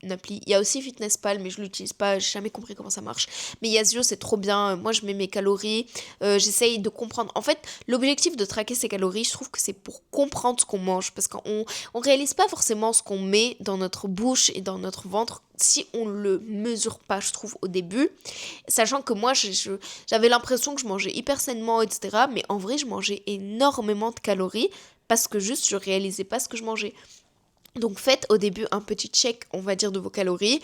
une appli. Il y a aussi Fitnesspal, mais je l'utilise pas, j'ai jamais compris comment ça marche. Mais Yazio, c'est trop bien. Moi, je mets mes calories. J'essaye de comprendre. En fait, l'objectif de traquer ses calories, je trouve que c'est pour comprendre ce qu'on mange. Parce qu'on réalise pas forcément ce qu'on met dans notre bouche et dans notre ventre si on le mesure pas, je trouve, au début. Sachant que moi, j'avais l'impression que je mangeais hyper sainement, etc. Mais en vrai, je mangeais énormément de calories parce que juste, je réalisais pas ce que je mangeais. Donc faites au début un petit check, on va dire, de vos calories,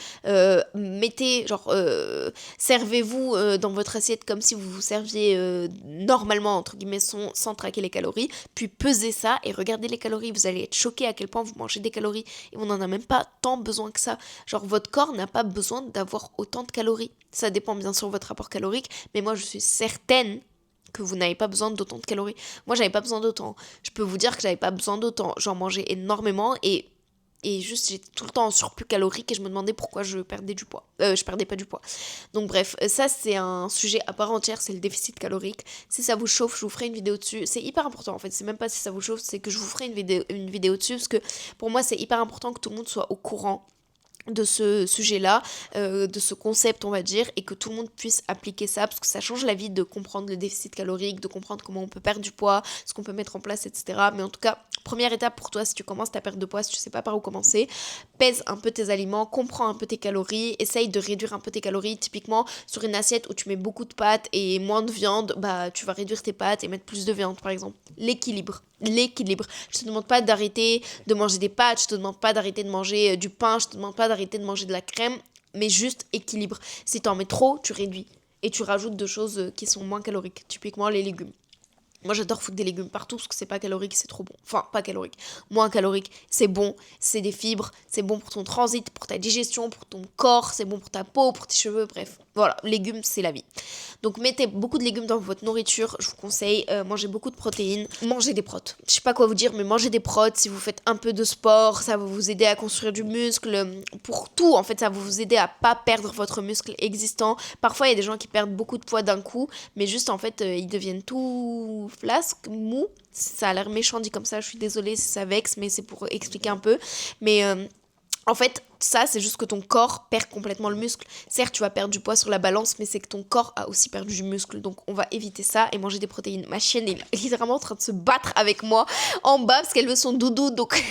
mettez, genre, servez-vous dans votre assiette comme si vous vous serviez normalement, entre guillemets, sans traquer les calories, puis pesez ça et regardez les calories, vous allez être choqué à quel point vous mangez des calories, et on n'en a même pas tant besoin que ça, genre votre corps n'a pas besoin d'avoir autant de calories, ça dépend bien sûr de votre rapport calorique, mais moi je suis certaine que vous n'avez pas besoin d'autant de calories. Moi j'avais pas besoin d'autant, je peux vous dire que j'avais pas besoin d'autant, j'en mangeais énormément et juste j'étais tout le temps en surplus calorique et je me demandais pourquoi je perdais du poids. Je perdais pas du poids. Donc bref, ça c'est un sujet à part entière, c'est le déficit calorique. Si ça vous chauffe, je vous ferai une vidéo dessus. C'est hyper important en fait, c'est même pas si ça vous chauffe, c'est que je vous ferai une vidéo dessus parce que pour moi c'est hyper important que tout le monde soit au courant de ce sujet-là, de ce concept on va dire, et que tout le monde puisse appliquer ça, parce que ça change la vie de comprendre le déficit calorique, de comprendre comment on peut perdre du poids, ce qu'on peut mettre en place, etc. Mais en tout cas, première étape pour toi, si tu commences ta perte de poids, si tu sais pas par où commencer, pèse un peu tes aliments, comprends un peu tes calories, essaye de réduire un peu tes calories. Typiquement, sur une assiette où tu mets beaucoup de pâtes et moins de viande, bah tu vas réduire tes pâtes et mettre plus de viande par exemple. L'équilibre. Je te demande pas d'arrêter de manger des pâtes, je te demande pas d'arrêter de manger du pain, je te demande pas d'arrêter de manger de la crème, mais juste équilibre. Si t'en mets trop, tu réduis et tu rajoutes de choses qui sont moins caloriques, typiquement les légumes. Moi j'adore foutre des légumes partout parce que c'est pas calorique, c'est trop bon. Enfin, pas calorique, moins calorique, c'est bon, c'est des fibres, c'est bon pour ton transit, pour ta digestion, pour ton corps, c'est bon pour ta peau, pour tes cheveux, bref. Voilà, légumes, c'est la vie. Donc mettez beaucoup de légumes dans votre nourriture, je vous conseille, mangez beaucoup de protéines, mangez des protes. Je sais pas quoi vous dire, mais mangez des protes, si vous faites un peu de sport, ça va vous aider à construire du muscle. Pour tout, en fait, ça va vous aider à pas perdre votre muscle existant. Parfois, il y a des gens qui perdent beaucoup de poids d'un coup, mais juste, en fait, ils deviennent tout flasques, mous. Ça a l'air méchant dit comme ça, je suis désolée si ça vexe, mais c'est pour expliquer un peu. Mais en fait, ça, c'est juste que ton corps perd complètement le muscle. Certes, tu vas perdre du poids sur la balance, mais c'est que ton corps a aussi perdu du muscle. Donc, on va éviter ça et manger des protéines. Ma chienne est littéralement en train de se battre avec moi en bas parce qu'elle veut son doudou. Donc,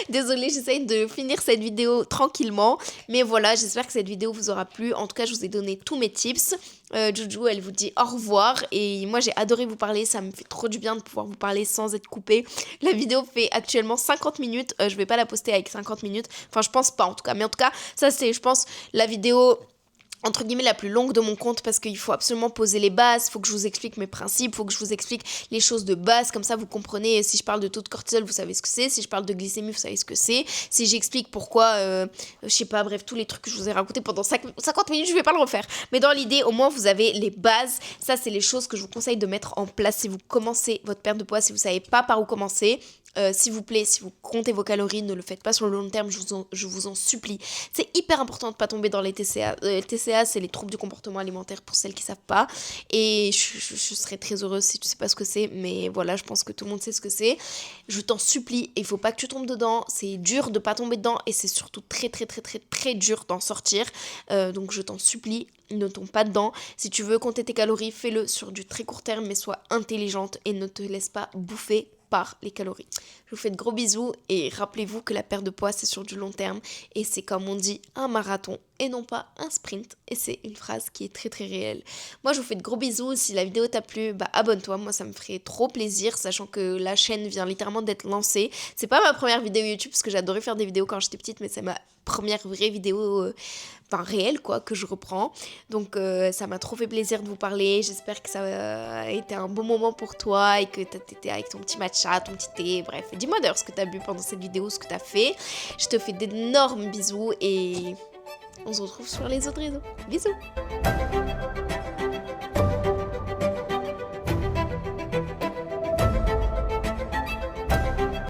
désolée, j'essaye de finir cette vidéo tranquillement. Mais voilà, j'espère que cette vidéo vous aura plu. En tout cas, je vous ai donné tous mes tips. Juju, elle vous dit au revoir. Et moi, j'ai adoré vous parler. Ça me fait trop du bien de pouvoir vous parler sans être coupée. La vidéo fait actuellement 50 minutes. Je vais pas la poster avec 50 minutes. Enfin, je pense pas en tout cas. Mais en tout cas, ça c'est, je pense, la vidéo entre guillemets la plus longue de mon compte parce qu'il faut absolument poser les bases, il faut que je vous explique mes principes, il faut que je vous explique les choses de base, comme ça vous comprenez. Si je parle de taux de cortisol, vous savez ce que c'est, si je parle de glycémie, vous savez ce que c'est, si j'explique pourquoi, je sais pas, bref, tous les trucs que je vous ai racontés pendant 50 minutes, je vais pas le refaire. Mais dans l'idée, au moins vous avez les bases, ça c'est les choses que je vous conseille de mettre en place si vous commencez votre perte de poids, si vous savez pas par où commencer. S'il vous plaît, si vous comptez vos calories, ne le faites pas sur le long terme, je vous en supplie. C'est hyper important de ne pas tomber dans les TCA. TCA, c'est les troubles du comportement alimentaire pour celles qui ne savent pas. Et je serais très heureuse si tu ne sais pas ce que c'est. Mais voilà, je pense que tout le monde sait ce que c'est. Je t'en supplie, il ne faut pas que tu tombes dedans. C'est dur de ne pas tomber dedans et c'est surtout très très très très très dur d'en sortir. Donc je t'en supplie, ne tombe pas dedans. Si tu veux compter tes calories, fais-le sur du très court terme, mais sois intelligente et ne te laisse pas bouffer par les calories. Je vous fais de gros bisous et rappelez-vous que la perte de poids c'est sur du long terme et c'est comme on dit un marathon et non pas un sprint et c'est une phrase qui est très très réelle. Moi je vous fais de gros bisous, si la vidéo t'a plu, abonne-toi, moi ça me ferait trop plaisir sachant que la chaîne vient littéralement d'être lancée. C'est pas ma première vidéo YouTube parce que j'adorais faire des vidéos quand j'étais petite mais c'est ma première vraie vidéo réelle quoi que je reprends. Donc ça m'a trop fait plaisir de vous parler, j'espère que ça a été un bon moment pour toi et que t'étais avec ton petit matcha, ton petit thé, bref. Dis-moi d'ailleurs ce que t'as bu pendant cette vidéo, ce que t'as fait. Je te fais d'énormes bisous et on se retrouve sur les autres réseaux. Bisous.